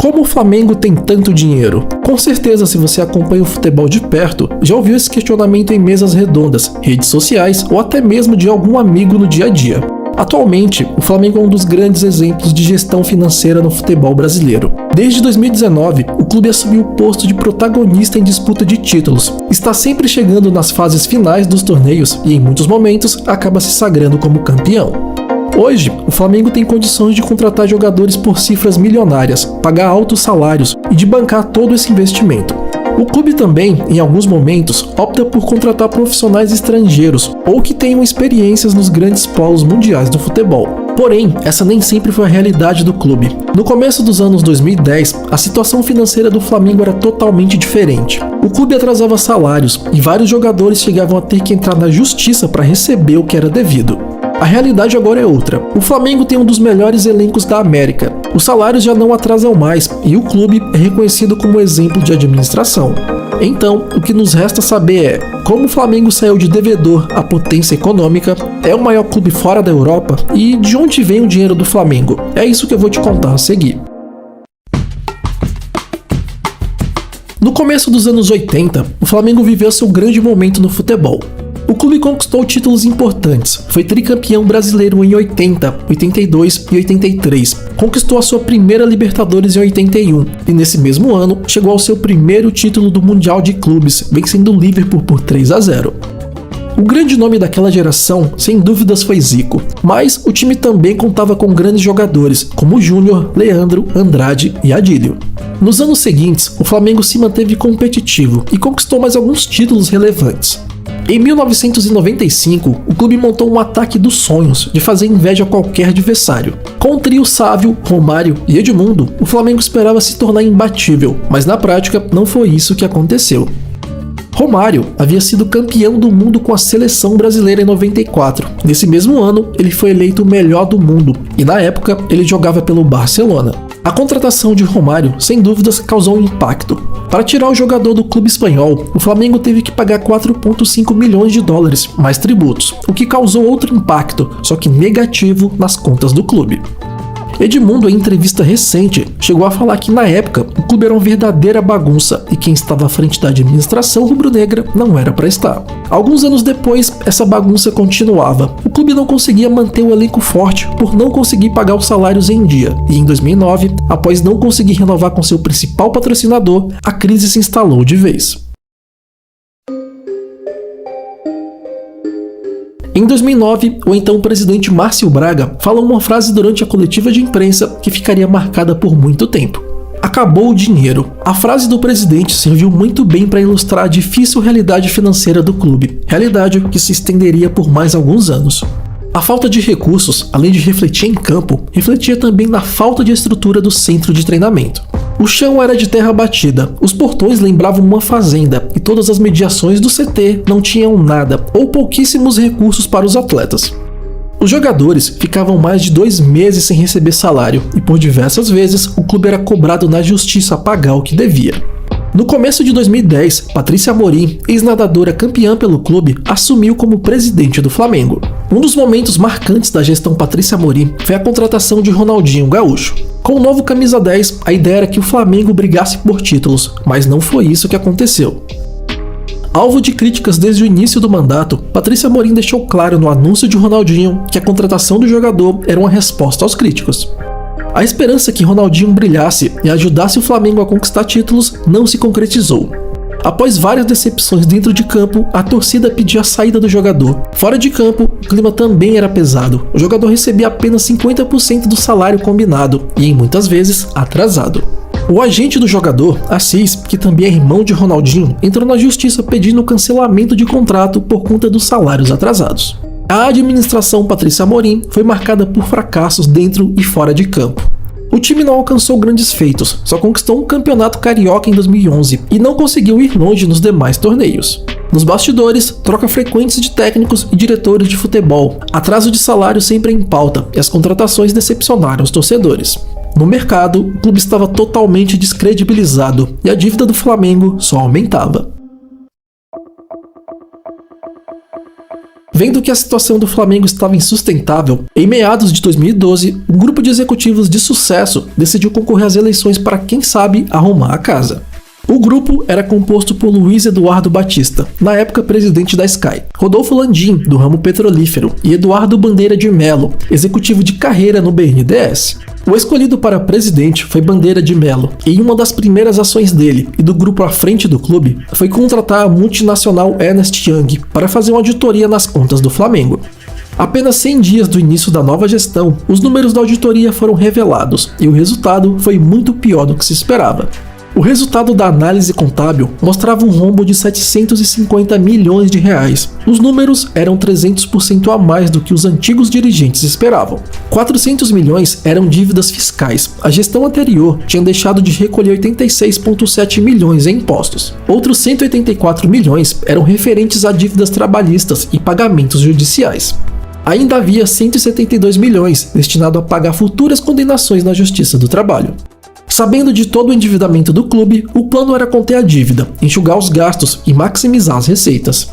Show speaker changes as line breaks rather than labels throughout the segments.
Como o Flamengo tem tanto dinheiro? Com certeza, se você acompanha o futebol de perto, já ouviu esse questionamento em mesas redondas, redes sociais ou até mesmo de algum amigo no dia a dia. Atualmente, o Flamengo é um dos grandes exemplos de gestão financeira no futebol brasileiro. Desde 2019, o clube assumiu o posto de protagonista em disputa de títulos, está sempre chegando nas fases finais dos torneios e, em muitos momentos, acaba se sagrando como campeão. Hoje, o Flamengo tem condições de contratar jogadores por cifras milionárias, pagar altos salários e de bancar todo esse investimento. O clube também, em alguns momentos, opta por contratar profissionais estrangeiros ou que tenham experiências nos grandes polos mundiais do futebol. Porém, essa nem sempre foi a realidade do clube. No começo dos anos 2010, a situação financeira do Flamengo era totalmente diferente. O clube atrasava salários e vários jogadores chegavam a ter que entrar na justiça para receber o que era devido. A realidade agora é outra. O Flamengo tem um dos melhores elencos da América. Os salários já não atrasam mais e o clube é reconhecido como exemplo de administração. Então, o que nos resta saber é como o Flamengo saiu de devedor à potência econômica, é o maior clube fora da Europa e de onde vem o dinheiro do Flamengo. É isso que eu vou te contar a seguir. No começo dos anos 80, o Flamengo viveu seu grande momento no futebol. O clube conquistou títulos importantes, foi tricampeão brasileiro em 80, 82 e 83, conquistou a sua primeira Libertadores em 81 e nesse mesmo ano chegou ao seu primeiro título do Mundial de Clubes, vencendo o Liverpool por 3-0. O grande nome daquela geração, sem dúvidas, foi Zico, mas o time também contava com grandes jogadores, como Júnior, Leandro, Andrade e Adílio. Nos anos seguintes, o Flamengo se manteve competitivo e conquistou mais alguns títulos relevantes. Em 1995, o clube montou um ataque dos sonhos de fazer inveja a qualquer adversário. Com o trio Sávio, Romário e Edmundo, o Flamengo esperava se tornar imbatível, mas na prática não foi isso que aconteceu. Romário havia sido campeão do mundo com a seleção brasileira em 94. Nesse mesmo ano, ele foi eleito o melhor do mundo e na época ele jogava pelo Barcelona. A contratação de Romário, sem dúvidas, causou um impacto. Para tirar o jogador do clube espanhol, o Flamengo teve que pagar 4,5 milhões de dólares, mais tributos, o que causou outro impacto, só que negativo, nas contas do clube. Edmundo, em entrevista recente, chegou a falar que na época o clube era uma verdadeira bagunça e quem estava à frente da administração rubro-negra não era para estar. Alguns anos depois, essa bagunça continuava. O clube não conseguia manter o elenco forte por não conseguir pagar os salários em dia. E em 2009, após não conseguir renovar com seu principal patrocinador, a crise se instalou de vez. Em 2009, o então presidente Márcio Braga falou uma frase durante a coletiva de imprensa que ficaria marcada por muito tempo. Acabou o dinheiro. A frase do presidente serviu muito bem para ilustrar a difícil realidade financeira do clube, realidade que se estenderia por mais alguns anos. A falta de recursos, além de refletir em campo, refletia também na falta de estrutura do centro de treinamento. O chão era de terra batida, os portões lembravam uma fazenda e todas as mediações do CT não tinham nada ou pouquíssimos recursos para os atletas. Os jogadores ficavam mais de 2 meses sem receber salário e por diversas vezes o clube era cobrado na justiça a pagar o que devia. No começo de 2010, Patrícia Amorim, ex-nadadora campeã pelo clube, assumiu como presidente do Flamengo. Um dos momentos marcantes da gestão Patrícia Amorim foi a contratação de Ronaldinho Gaúcho. Com o novo camisa 10, a ideia era que o Flamengo brigasse por títulos, mas não foi isso que aconteceu. Alvo de críticas desde o início do mandato, Patrícia Amorim deixou claro no anúncio de Ronaldinho que a contratação do jogador era uma resposta aos críticos. A esperança que Ronaldinho brilhasse e ajudasse o Flamengo a conquistar títulos não se concretizou. Após várias decepções dentro de campo, a torcida pedia a saída do jogador. Fora de campo, o clima também era pesado. O jogador recebia apenas 50% do salário combinado e, em muitas vezes, atrasado. O agente do jogador, Assis, que também é irmão de Ronaldinho, entrou na justiça pedindo o cancelamento de contrato por conta dos salários atrasados. A administração Patrícia Amorim foi marcada por fracassos dentro e fora de campo. O time não alcançou grandes feitos, só conquistou um campeonato carioca em 2011 e não conseguiu ir longe nos demais torneios. Nos bastidores, troca frequentes de técnicos e diretores de futebol, atraso de salário sempre em pauta e as contratações decepcionaram os torcedores. No mercado, o clube estava totalmente descredibilizado e a dívida do Flamengo só aumentava. Vendo que a situação do Flamengo estava insustentável, em meados de 2012, um grupo de executivos de sucesso decidiu concorrer às eleições para, quem sabe, arrumar a casa. O grupo era composto por Luiz Eduardo Batista, na época presidente da Sky, Rodolfo Landim, do ramo petrolífero, e Eduardo Bandeira de Mello, executivo de carreira no BNDES. O escolhido para presidente foi Bandeira de Mello, e uma das primeiras ações dele e do grupo à frente do clube foi contratar a multinacional Ernst Young para fazer uma auditoria nas contas do Flamengo. Apenas 100 dias do início da nova gestão, os números da auditoria foram revelados e o resultado foi muito pior do que se esperava. O resultado da análise contábil mostrava um rombo de 750 milhões de reais. Os números eram 300% a mais do que os antigos dirigentes esperavam. 400 milhões eram dívidas fiscais. A gestão anterior tinha deixado de recolher 86,7 milhões em impostos. Outros 184 milhões eram referentes a dívidas trabalhistas e pagamentos judiciais. Ainda havia 172 milhões destinado a pagar futuras condenações na Justiça do Trabalho. Sabendo de todo o endividamento do clube, o plano era conter a dívida, enxugar os gastos e maximizar as receitas.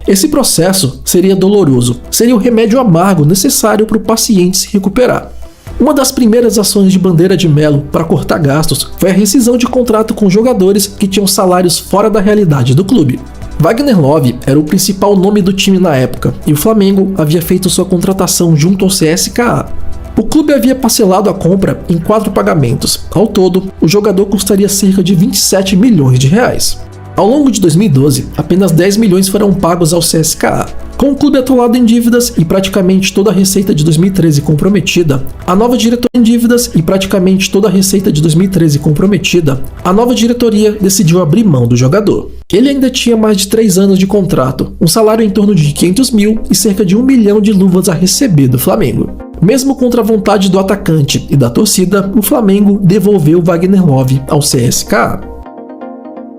Esse processo seria doloroso, seria o remédio amargo necessário para o paciente se recuperar. Uma das primeiras ações de Bandeira de Mello para cortar gastos foi a rescisão de contrato com jogadores que tinham salários fora da realidade do clube. Wagner Love era o principal nome do time na época e o Flamengo havia feito sua contratação junto ao CSKA. O clube havia parcelado a compra em 4 pagamentos. Ao todo, o jogador custaria cerca de 27 milhões de reais. Ao longo de 2012, apenas 10 milhões foram pagos ao CSKA. Com o clube atolado em dívidas e praticamente toda a receita de 2013 comprometida, a nova diretoria decidiu abrir mão do jogador. Ele ainda tinha mais de 3 anos de contrato, um salário em torno de 500 mil e cerca de 1 milhão de luvas a receber do Flamengo. Mesmo contra a vontade do atacante e da torcida, o Flamengo devolveu Wagner Love ao CSKA.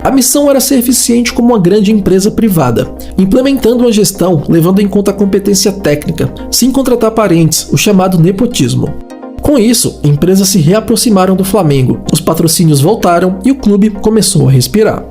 A missão era ser eficiente como uma grande empresa privada, implementando uma gestão levando em conta a competência técnica, sem contratar parentes, o chamado nepotismo. Com isso, empresas se reaproximaram do Flamengo, os patrocínios voltaram e o clube começou a respirar.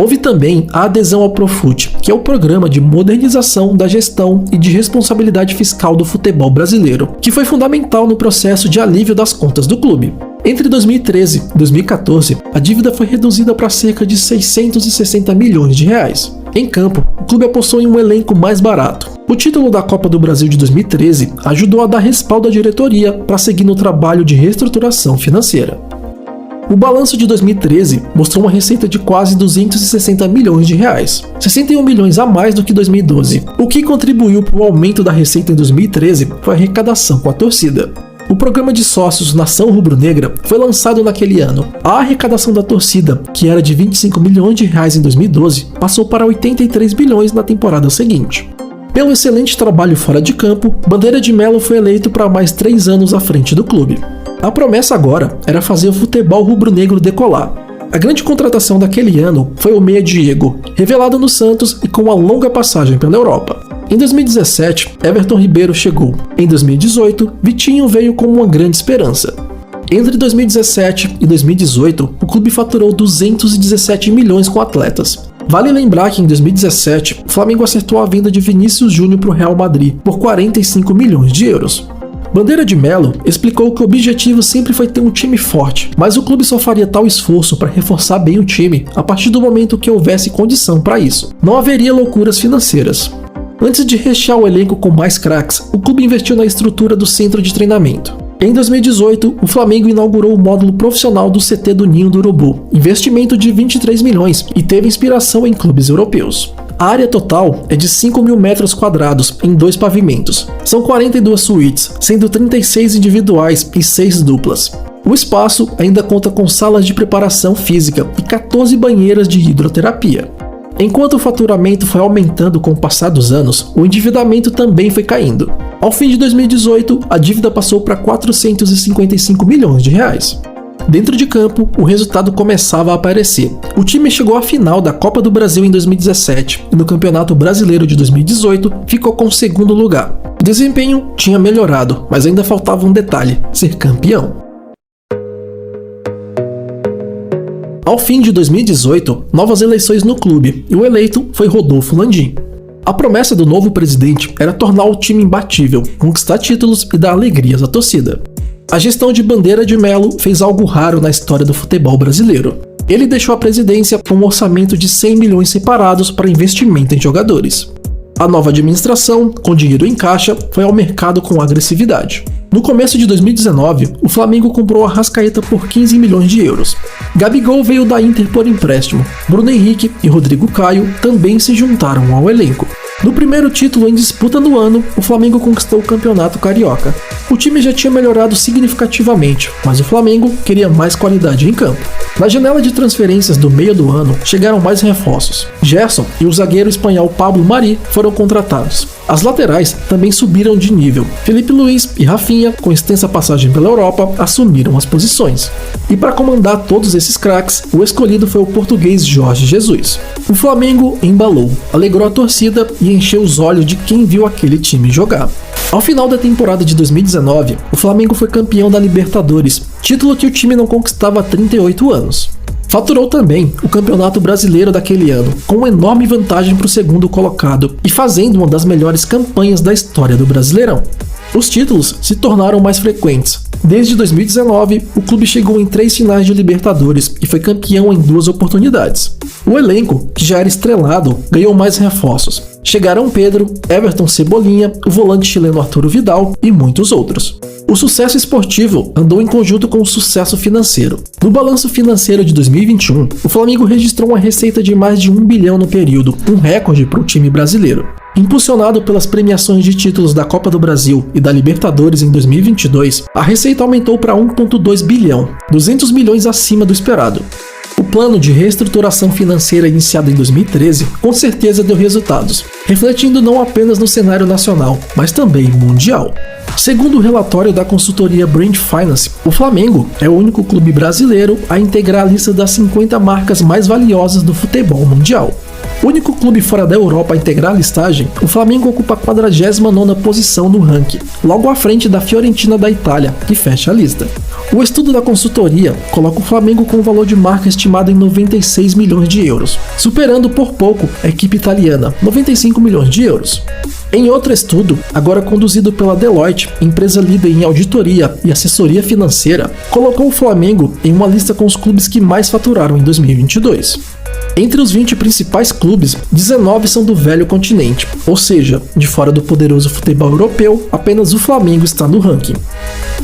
Houve também a adesão ao Profut, que é o programa de modernização da gestão e de responsabilidade fiscal do futebol brasileiro, que foi fundamental no processo de alívio das contas do clube. Entre 2013 e 2014, a dívida foi reduzida para cerca de 660 milhões de reais. Em campo, o clube apostou em um elenco mais barato. O título da Copa do Brasil de 2013 ajudou a dar respaldo à diretoria para seguir no trabalho de reestruturação financeira. O balanço de 2013 mostrou uma receita de quase 260 milhões de reais, 61 milhões a mais do que 2012. O que contribuiu para o aumento da receita em 2013 foi a arrecadação com a torcida. O programa de sócios Nação Rubro-Negra foi lançado naquele ano. A arrecadação da torcida, que era de 25 milhões de reais em 2012, passou para 83 milhões na temporada seguinte. Pelo excelente trabalho fora de campo, Bandeira de Mello foi eleito para mais 3 anos à frente do clube. A promessa agora era fazer o futebol rubro-negro decolar. A grande contratação daquele ano foi o meia Diego, revelado no Santos e com uma longa passagem pela Europa. Em 2017, Everton Ribeiro chegou. Em 2018, Vitinho veio como uma grande esperança. Entre 2017 e 2018, o clube faturou 217 milhões com atletas. Vale lembrar que em 2017, o Flamengo acertou a venda de Vinícius Júnior para o Real Madrid por 45 milhões de euros. Bandeira de Mello explicou que o objetivo sempre foi ter um time forte, mas o clube só faria tal esforço para reforçar bem o time a partir do momento que houvesse condição para isso. Não haveria loucuras financeiras. Antes de rechear o elenco com mais craques, o clube investiu na estrutura do centro de treinamento. Em 2018, o Flamengo inaugurou o módulo profissional do CT do Ninho do Urubu, investimento de 23 milhões, e teve inspiração em clubes europeus. A área total é de 5.000 metros quadrados em 2 pavimentos. São 42 suítes, sendo 36 individuais e 6 duplas. O espaço ainda conta com salas de preparação física e 14 banheiras de hidroterapia. Enquanto o faturamento foi aumentando com o passar dos anos, o endividamento também foi caindo. Ao fim de 2018, a dívida passou para 455 milhões de reais. Dentro de campo, o resultado começava a aparecer. O time chegou à final da Copa do Brasil em 2017 e no Campeonato Brasileiro de 2018 ficou com o 2º lugar. O desempenho tinha melhorado, mas ainda faltava um detalhe: ser campeão. Ao fim de 2018, novas eleições no clube, e o eleito foi Rodolfo Landim. A promessa do novo presidente era tornar o time imbatível, conquistar títulos e dar alegrias à torcida. A gestão de Bandeira de Melo fez algo raro na história do futebol brasileiro. Ele deixou a presidência com um orçamento de 100 milhões separados para investimento em jogadores. A nova administração, com dinheiro em caixa, foi ao mercado com agressividade. No começo de 2019, o Flamengo comprou Arrascaeta por 15 milhões de euros. Gabigol veio da Inter por empréstimo. Bruno Henrique e Rodrigo Caio também se juntaram ao elenco. No primeiro título em disputa no ano, o Flamengo conquistou o Campeonato Carioca. O time já tinha melhorado significativamente, mas o Flamengo queria mais qualidade em campo. Na janela de transferências do meio do ano, chegaram mais reforços. Gerson e o zagueiro espanhol Pablo Mari foram contratados. As laterais também subiram de nível. Felipe Luiz e Rafinha, com extensa passagem pela Europa, assumiram as posições. E para comandar todos esses craques, o escolhido foi o português Jorge Jesus. O Flamengo embalou, alegrou a torcida e encheu os olhos de quem viu aquele time jogar. Ao final da temporada de 2019, o Flamengo foi campeão da Libertadores, título que o time não conquistava há 38 anos. Faturou também o Campeonato Brasileiro daquele ano, com uma enorme vantagem para o segundo colocado e fazendo uma das melhores campanhas da história do Brasileirão. Os títulos se tornaram mais frequentes. Desde 2019, o clube chegou em 3 finais de Libertadores e foi campeão em 2 oportunidades. O elenco, que já era estrelado, ganhou mais reforços. Chegaram Pedro, Everton Cebolinha, o volante chileno Arturo Vidal e muitos outros. O sucesso esportivo andou em conjunto com o sucesso financeiro. No balanço financeiro de 2021, o Flamengo registrou uma receita de mais de 1 bilhão no período, um recorde para o time brasileiro. Impulsionado pelas premiações de títulos da Copa do Brasil e da Libertadores em 2022, a receita aumentou para 1,2 bilhão, 200 milhões acima do esperado. O plano de reestruturação financeira iniciado em 2013 com certeza deu resultados, refletindo não apenas no cenário nacional, mas também mundial. Segundo o relatório da consultoria Brand Finance, o Flamengo é o único clube brasileiro a integrar a lista das 50 marcas mais valiosas do futebol mundial. O único clube fora da Europa a integrar a listagem, o Flamengo ocupa a 49ª posição no ranking, logo à frente da Fiorentina da Itália, que fecha a lista. O estudo da consultoria coloca o Flamengo com um valor de marca estimado em 96 milhões de euros, superando por pouco a equipe italiana, 95 milhões de euros. Em outro estudo, agora conduzido pela Deloitte, empresa líder em auditoria e assessoria financeira, colocou o Flamengo em uma lista com os clubes que mais faturaram em 2022. Entre os 20 principais clubes, 19 são do velho continente, ou seja, de fora do poderoso futebol europeu, apenas o Flamengo está no ranking.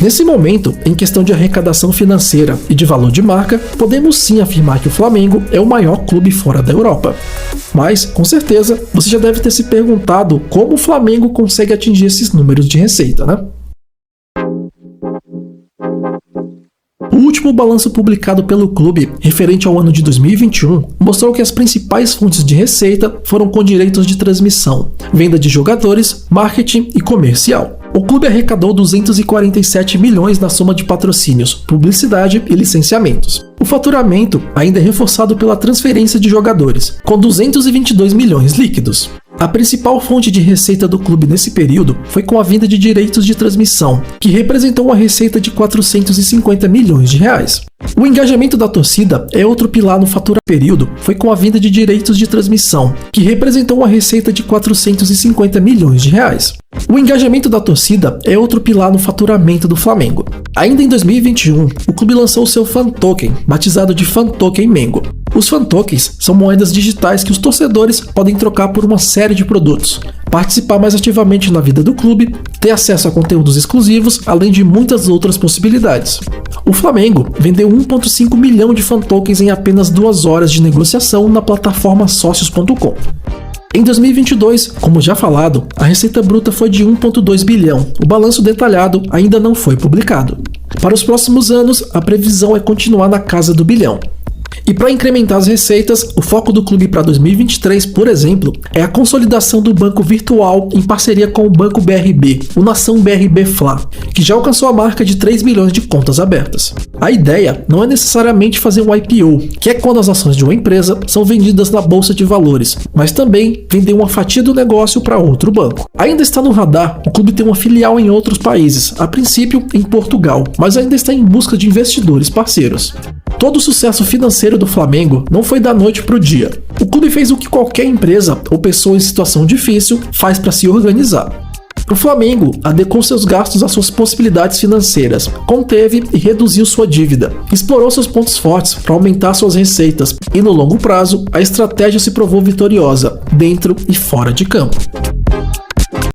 Nesse momento, em questão de arrecadação financeira e de valor de marca, podemos sim afirmar que o Flamengo é o maior clube fora da Europa. Mas, com certeza, você já deve ter se perguntado como o Flamengo consegue atingir esses números de receita, né? O último balanço publicado pelo clube, referente ao ano de 2021, mostrou que as principais fontes de receita foram com direitos de transmissão, venda de jogadores, marketing e comercial. O clube arrecadou 247 milhões na soma de patrocínios, publicidade e licenciamentos. O faturamento ainda é reforçado pela transferência de jogadores, com 222 milhões líquidos. A principal fonte de receita do clube nesse período foi com a venda de direitos de transmissão, que representou uma receita de 450 milhões de reais. O engajamento da torcida é outro pilar no faturamento período, foi com a venda de direitos de transmissão, que representou uma receita de 450 milhões de reais. O engajamento da torcida é outro pilar no faturamento do Flamengo. Ainda em 2021, o clube lançou seu Fan Token, batizado de Fan Token Mengo. Os Fan Tokens são moedas digitais que os torcedores podem trocar por uma série de produtos, participar mais ativamente na vida do clube, ter acesso a conteúdos exclusivos, além de muitas outras possibilidades. O Flamengo vendeu 1,5 milhão de Fan Tokens em apenas 2 horas de negociação na plataforma Sócios.com. Em 2022, como já falado, a receita bruta foi de 1,2 bilhão. O balanço detalhado ainda não foi publicado. Para os próximos anos, a previsão é continuar na casa do bilhão. E para incrementar as receitas, o foco do clube para 2023, por exemplo, é a consolidação do banco virtual em parceria com o Banco BRB, o Nação BRB Fla, que já alcançou a marca de 3 milhões de contas abertas. A ideia não é necessariamente fazer um IPO, que é quando as ações de uma empresa são vendidas na bolsa de valores, mas também vender uma fatia do negócio para outro banco. Ainda está no radar, o clube tem uma filial em outros países, a princípio em Portugal, mas ainda está em busca de investidores parceiros. Todo o sucesso financeiro do Flamengo não foi da noite para o dia. O clube fez o que qualquer empresa ou pessoa em situação difícil faz para se organizar. O Flamengo adequou seus gastos às suas possibilidades financeiras, conteve e reduziu sua dívida, explorou seus pontos fortes para aumentar suas receitas e, no longo prazo, a estratégia se provou vitoriosa, dentro e fora de campo.